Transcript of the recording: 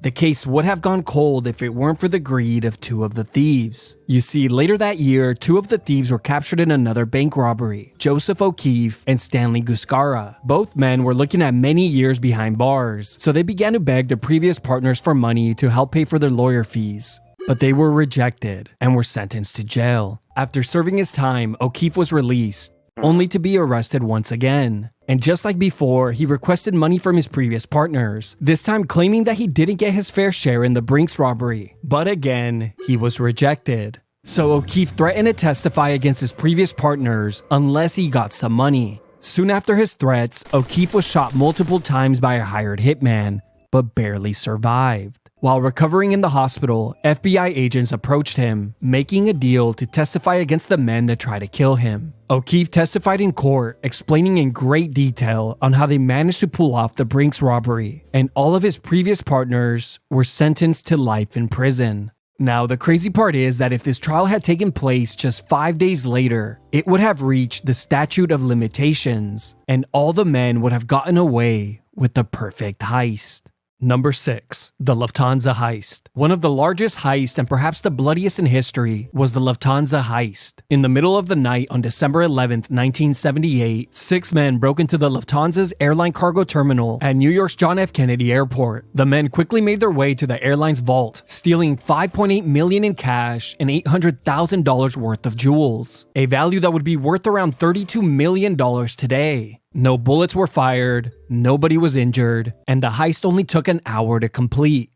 The case would have gone cold if it weren't for the greed of two of the thieves. You see, later that year, two of the thieves were captured in another bank robbery, Joseph O'Keefe and Stanley Guscara. Both men were looking at many years behind bars, so they began to beg their previous partners for money to help pay for their lawyer fees. But they were rejected and were sentenced to jail. After serving his time, O'Keefe was released, only to be arrested once again. And just like before, he requested money from his previous partners, this time claiming that he didn't get his fair share in the Brinks robbery. But again, he was rejected. So O'Keefe threatened to testify against his previous partners unless he got some money. Soon after his threats, O'Keefe was shot multiple times by a hired hitman, but barely survived. While recovering in the hospital, FBI agents approached him, making a deal to testify against the men that tried to kill him. O'Keefe testified in court, explaining in great detail on how they managed to pull off the Brinks robbery, and all of his previous partners were sentenced to life in prison. Now, the crazy part is that if this trial had taken place just 5 days later, it would have reached the statute of limitations, and all the men would have gotten away with the perfect heist. Number 6. The Lufthansa Heist. One of the largest heists and perhaps the bloodiest in history was the Lufthansa Heist. In the middle of the night on December 11th, 1978, 6 men broke into the Lufthansa's airline cargo terminal at New York's John F. Kennedy Airport. The men quickly made their way to the airline's vault, stealing $5.8 million in cash and $800,000 worth of jewels, a value that would be worth around $32 million today. No bullets were fired, nobody was injured, and the heist only took an hour to complete.